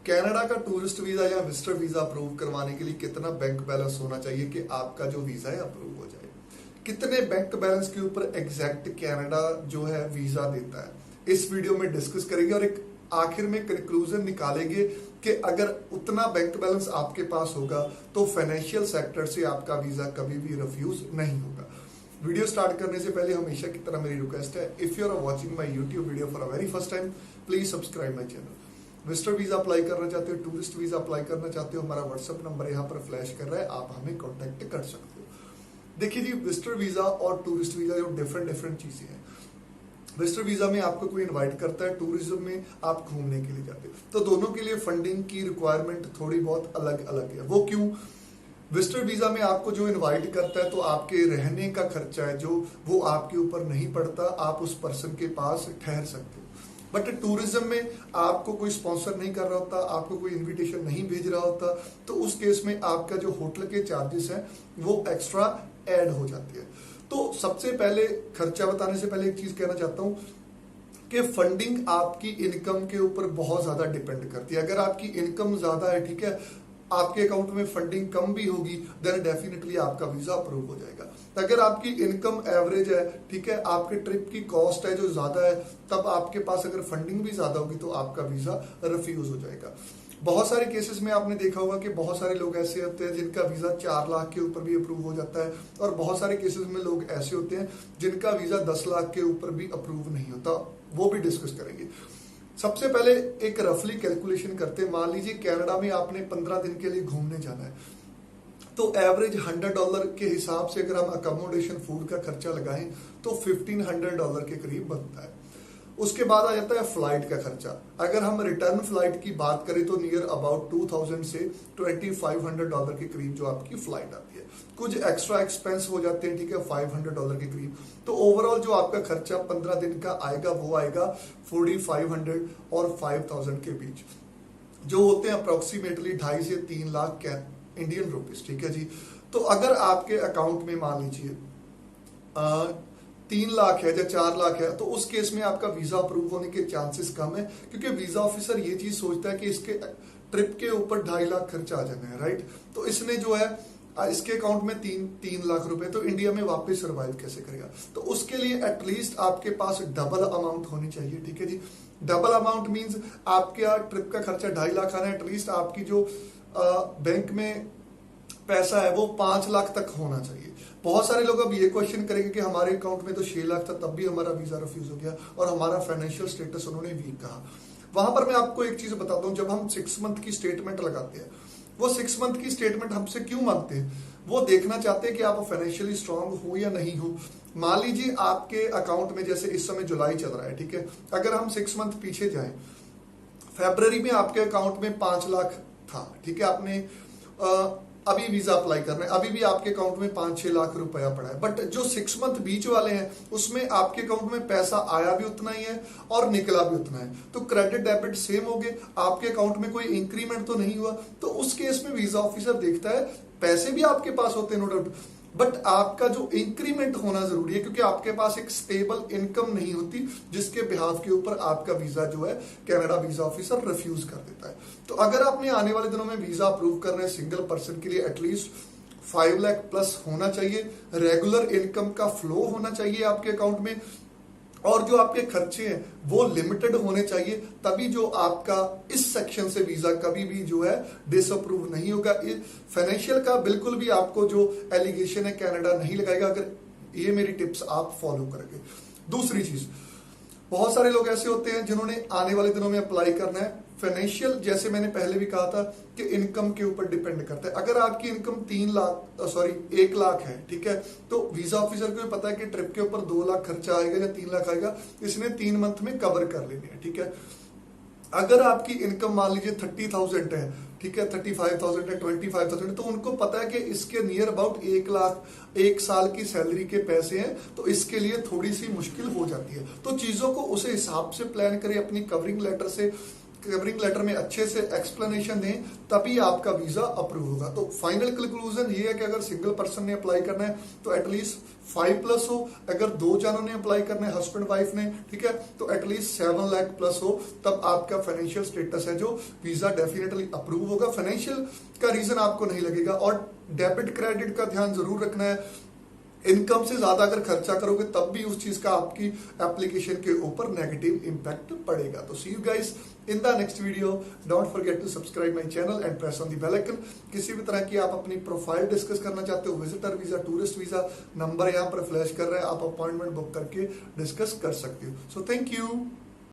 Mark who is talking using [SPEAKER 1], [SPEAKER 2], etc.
[SPEAKER 1] Canada का tourist visa या visitor visa approve करवाने के लिए कितना बैंक बैलेंस होना चाहिए कि आपका जो वीजा है अप्रूव हो जाए? कितने बैंक बैलेंस के ऊपर एग्जैक्ट कनाडा जो है वीजा देता है, इस वीडियो में डिस्कस करेंगे और एक आखिर में कंक्लूजन निकालेंगे कि अगर उतना बैंक बैलेंस आपके पास होगा तो फाइनेंशियल सेक्टर से आपका वीजा कभी भी रिफ्यूज नहीं होगा। वीडियो स्टार्ट करने से पहले हमेशा की तरह मेरी रिक्वेस्ट है, if you are watching my YouTube video for a very first time, please subscribe my channel. Visitor visa apply करना चाहते हो, टूरिस्ट वीजा अप्लाई करना चाहते हो, हमारा व्हाट्सएप नंबर यहाँ पर फ्लैश कर रहा है, आप हमें कॉन्टेक्ट कर सकते हो। देखिए जी, विजिटर वीजा और टूरिस्ट वीजा जो डिफरेंट चीजें हैं। विजिटर वीजा में आपको कोई इनवाइट करता है, टूरिज्म में आप घूमने के लिए जाते हो, तो दोनों के लिए फंडिंग की रिक्वायरमेंट थोड़ी बहुत अलग अलग है। वो क्यों? विजिटर वीजा में आपको जो इनवाइट करता है तो आपके रहने का खर्चा है जो वो आपके ऊपर नहीं पड़ता, आप उस पर्सन के पास ठहर सकते हो। बट टूरिज्म में आपको कोई स्पॉन्सर नहीं कर रहा होता, आपको कोई इनविटेशन नहीं भेज रहा होता, तो उस केस में आपका जो होटल के चार्जेस हैं वो एक्स्ट्रा ऐड हो जाती है। तो सबसे पहले खर्चा बताने से पहले एक चीज कहना चाहता हूं कि फंडिंग आपकी इनकम के ऊपर बहुत ज्यादा डिपेंड करती है। अगर आपकी इनकम ज्यादा है, ठीक है, आपके अकाउंट में फंडिंग कम भी होगी, देन डेफिनेटली आपका वीजा अप्रूव हो जाएगा। अगर आपकी इनकम एवरेज है, ठीक है, आपके ट्रिप की कॉस्ट है जो ज्यादा है, तब आपके पास अगर फंडिंग भी ज्यादा होगी तो आपका वीजा रिफ्यूज हो जाएगा। बहुत सारे केसेस में आपने देखा होगा कि बहुत सारे लोग ऐसे होते हैं जिनका वीजा 4 लाख के ऊपर भी अप्रूव हो जाता है, और बहुत सारे केसेस में लोग ऐसे होते हैं जिनका वीजा 10 लाख के ऊपर भी अप्रूव नहीं होता, वो भी डिस्कस करेंगे। सबसे पहले एक रफली कैलकुलेशन करते हैं। मान लीजिए कनाडा में आपने 15 दिन के लिए घूमने जाना है, तो एवरेज $100 के हिसाब से अगर हम अकोमोडेशन फूड का खर्चा लगाएं तो $1500 के करीब बनता है। उसके बाद आ जाता है फ्लाइट का खर्चा। अगर हम रिटर्न फ्लाइट की बात करें तो नियर अबाउट 2000 से $2500 के करीब जो आपकी फ्लाइट आती है। कुछ एक्स्ट्रा एक्सपेंस हो जाते हैं, ठीक है, $500 के करीब। तो ओवरऑल जो आपका खर्चा 15 दिन का आएगा वो आएगा 4500 और 5000 के बीच, जो होते हैं अप्रोक्सीमेटली 2.5 से 3 लाख इंडियन रुपीज, ठीक है जी। तो अगर आपके अकाउंट में मान लीजिए 3 लाख है या 4 लाख है, तो उस केस में आपका वीजा अप्रूव होने के चांसेस कम है, क्योंकि वीजा ऑफिसर ये चीज सोचता है कि इसके ट्रिप के ऊपर 2.5 लाख खर्चा आ जाना है, राइट। तो इसने जो है इसके अकाउंट में 3 लाख रुपए, तो इंडिया में वापस सर्वाइव कैसे करेगा? तो उसके लिए एटलीस्ट आपके पास डबल अमाउंट होनी चाहिए, ठीक है जी। डबल अमाउंट मींस आपके ट्रिप का खर्चा 2.5 लाख आना है, एटलीस्ट आपकी जो बैंक में पैसा है वो 5 लाख तक होना चाहिए। बहुत सारे लोग अब ये क्वेश्चन करेंगे कि हमारे अकाउंट में तो 6 लाख था, तब भी हमारा वीजा रिफ्यूज हो गया और हमारा फाइनेंशियल स्टेटस उन्होंने वीक कहा। वहां पर मैं आपको एक चीज बताता हूं, जब हम 6 मंथ की स्टेटमेंट लगाते हैं, वो 6 मंथ की स्टेटमेंट हमसे क्यों मांगते हैं? वो देखना चाहते हैं कि आप फाइनेंशियली स्ट्रांग हो या नहीं हो। मान लीजिए आपके अकाउंट में, जैसे इस समय जुलाई चल रहा है, ठीक है, अगर हम 6 मंथ पीछे जाएं, फरवरी में आपके अकाउंट में 5 लाख था, ठीक है, आपने अभी वीजा अप्लाई करना है, अभी भी आपके अकाउंट में 5-6 लाख रुपया पड़ा है। बट जो 6 मंथ बीच वाले हैं उसमें आपके अकाउंट में पैसा आया भी उतना ही है और निकला भी उतना है, तो क्रेडिट डेबिट सेम हो गए, आपके अकाउंट में कोई इंक्रीमेंट तो नहीं हुआ। तो उस केस में वीजा ऑफिसर देखता है, पैसे भी आपके पास होते हैं नो डाउट, बट आपका जो इंक्रीमेंट होना जरूरी है, क्योंकि आपके पास एक स्टेबल इनकम नहीं होती जिसके बिहाफ के ऊपर आपका वीजा जो है कनाडा वीजा ऑफिसर रिफ्यूज कर देता है। तो अगर आपने आने वाले दिनों में वीजा अप्रूव करना है सिंगल पर्सन के लिए, एटलीस्ट 5 लाख प्लस होना चाहिए, रेगुलर इनकम का फ्लो होना चाहिए आपके अकाउंट में, और जो आपके खर्चे हैं वो लिमिटेड होने चाहिए, तभी जो आपका इस सेक्शन से वीजा कभी भी जो है डिसअप्रूव नहीं होगा। फाइनेंशियल का बिल्कुल भी आपको जो एलिगेशन है कनाडा नहीं लगाएगा अगर ये मेरी टिप्स आप फॉलो करेंगे। दूसरी चीज, बहुत सारे लोग ऐसे होते हैं जिन्होंने आने वाले दिनों में अप्लाई करना है। फाइनेंशियल, जैसे मैंने पहले भी कहा था कि इनकम के ऊपर डिपेंड करता है। अगर आपकी इनकम 1 लाख है, ठीक है, तो वीजा ऑफिसर को पता है कि ट्रिप के ऊपर 2 लाख खर्चा आएगा या 3 लाख आएगा, इसने 3 मंथ में कवर कर लेने हैं, ठीक है। अगर आपकी इनकम मान लीजिए 30,000 है, ठीक है, 35,000 है, 25,000 है, तो उनको पता है कि इसके नियर अबाउट 1 लाख 1 साल की सैलरी के पैसे हैं, तो इसके लिए थोड़ी सी मुश्किल हो जाती है। तो चीजों को उस हिसाब से प्लान करें, अपनी कवरिंग लेटर से कवरिंग लेटर में अच्छे से एक्सप्लेनेशन दें, तभी आपका वीजा अप्रूव होगा। तो फाइनल कंक्लूजन ये है कि अगर सिंगल पर्सन ने अप्लाई करना है तो एटलीस्ट 5+ हो, अगर 2 जनों ने अप्लाई करना है हस्बैंड वाइफ ने, ठीक है, तो एटलीस्ट 7 लाख प्लस हो, तब आपका फाइनेंशियल स्टेटस है जो वीजा डेफिनेटली अप्रूव होगा। फाइनेंशियल का रीजन आपको नहीं लगेगा। और डेबिट क्रेडिट का ध्यान जरूर रखना है, इनकम से ज्यादा अगर खर्चा करोगे तब भी उस चीज का आपकी एप्लीकेशन के ऊपर नेगेटिव इंपैक्ट पड़ेगा। तो see you guys in the next video. Don't forget to subscribe my channel and press on the bell icon. किसी भी तरह की आप अपनी प्रोफाइल डिस्कस करना चाहते हो, visitor visa, tourist visa, number यहाँ पर फ्लैश कर रहे हैं, आप अपॉइंटमेंट बुक करके डिस्कस कर सकते हो। So thank you.